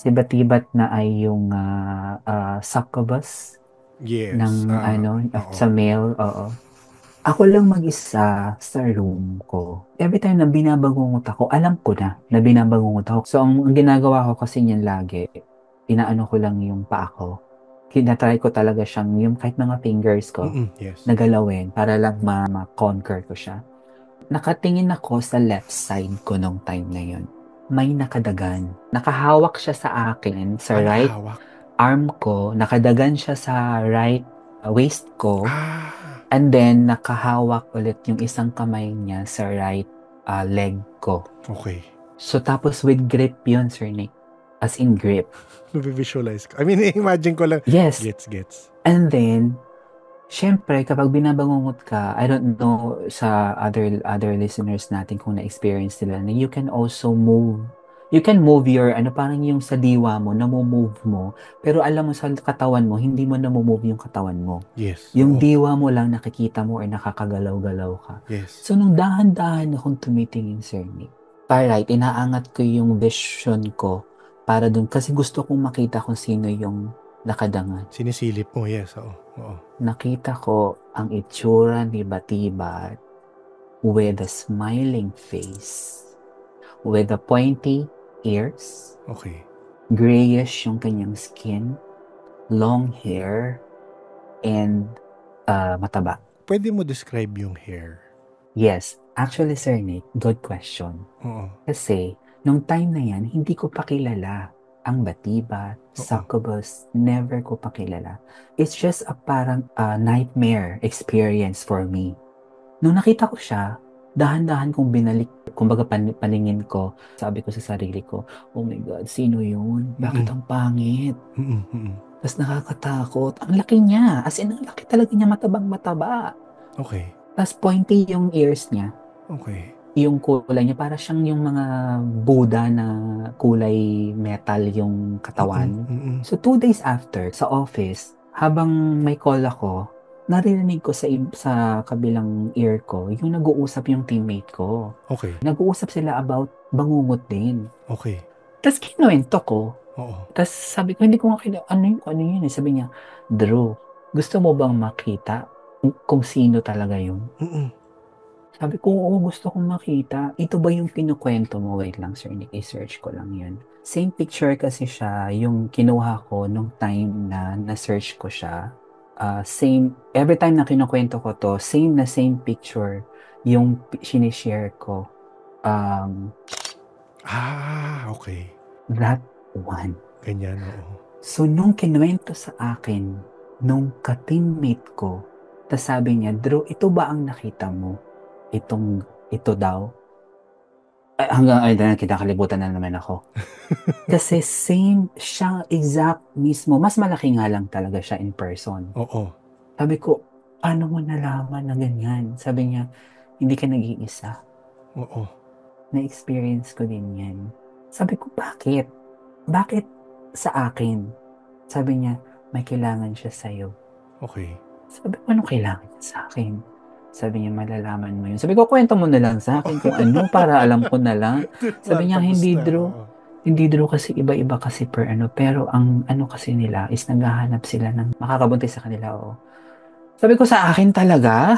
Si Batibat na ay yung succubus Yes. ng Oo. sa male, oo. Ako lang mag-isa sa room ko. Every time na binabangungot ako, alam ko na binabangungot ako. So, ang ginagawa ko kasi niyan lagi, inaano ko lang yung paa ko. Tinatry ko talaga siyang, yung kahit mga fingers ko, Yes. nagalawin para lang ma-conquer ko siya. Nakatingin ako sa left side ko nung time na yun. May nakadagan. Nakahawak siya sa akin, sa right Nakahawak. arm ko. Nakadagan siya sa right waist ko. Ah, And then, nakahawak ulit yung isang kamay niya sa right leg ko. okay. So, tapos with grip yun, Sir Nick. As in grip. Nabi-visualize ko. I mean, imagine ko lang. Yes. Gets. And then, syempre, kapag binabangungot ka, I don't know sa other listeners natin kung na-experience nila na you can move your, parang yung sa diwa mo, namo-move mo, pero alam mo sa katawan mo, hindi mo namo-move yung katawan mo. Yes. Yung Oo. diwa mo lang nakikita mo or nakakagalaw-galaw ka. Yes. So, nung dahan-dahan akong tumitingin, Sir Nick, right, inaangat ko yung vision ko para dun, kasi gusto kong makita kung sino yung nakadangan. Sinisilip mo. Yes. Oo. Oo. Nakita ko ang itsura ni Batibat with a smiling face, with the pointy ears, Okay. grayish yung kanyang skin, long hair, and mataba. Pwede mo describe yung hair? Yes, actually, Sir Nick, good question. Oo. Kasi, nung time na yan, hindi ko pa kilala ang Batibat, Oo. succubus, never ko pa kilala. It's just a parang nightmare experience for me. Nung nakita ko siya, dahan-dahan kong binalik, kumbaga paningin ko, sabi ko sa sarili ko, oh my God, sino yun? Bakit Mm. ang pangit? Mm. Mm. Tapos nakakatakot. Ang laki niya. As in, ang laki talaga niya, matabang mataba. Okay. Tapos pointy yung ears niya. Okay. Yung kulay niya, para siyang yung mga Buddha na kulay metal yung Mm. katawan. Mm. So, 2 days after, sa office, habang may call ako, naririnig ko sa kabilang ear ko, yung nag-uusap yung teammate ko. Okay. Nag-uusap sila about bangungot din. Okay. Tapos kinuwento ko. Oo. Tapos sabi ko, hindi ko makita, ano yun eh. Sabi niya, Drew, gusto mo bang makita kung sino talaga yun? Mm. Sabi ko, oo, gusto kong makita. Ito ba yung kinukwento mo? Wait lang, sir. I-search ko lang yun. Same picture kasi siya, yung kinuha ko nung time na na-search ko siya. Every time na kinukwento ko to, same picture yung sinishare ko. Um, Okay. that one. Ganyan, oo. So, nung kinuwento sa akin, nung ka-teammate ko, tas sabi niya, Drew, ito ba ang nakita mo? Ito daw. Hanggang ay dahil kinakalibutan na naman ako. Kasi same siya exact mismo. Mas malaki nga lang talaga siya in person. Oo. Sabi ko, paano mo nalaman na ganyan? Sabi niya, hindi ka nag-iisa. Oo. Na-experience ko din yan. Sabi ko, bakit? Bakit sa akin? Sabi niya, may kailangan siya sa'yo. Okay. Sabi ko, anong kailangan niya sa akin? Sabi niya, malalaman mo yun. Sabi ko, kwento mo na lang sa akin kung ano, para alam ko na lang. Sabi niya, Tapos hindi na. Drew. Oo. Hindi Drew kasi iba-iba kasi per ano. Pero ang ano kasi nila is naghahanap sila ng makakabuntis sa kanila. Oo. Sabi ko, sa akin talaga?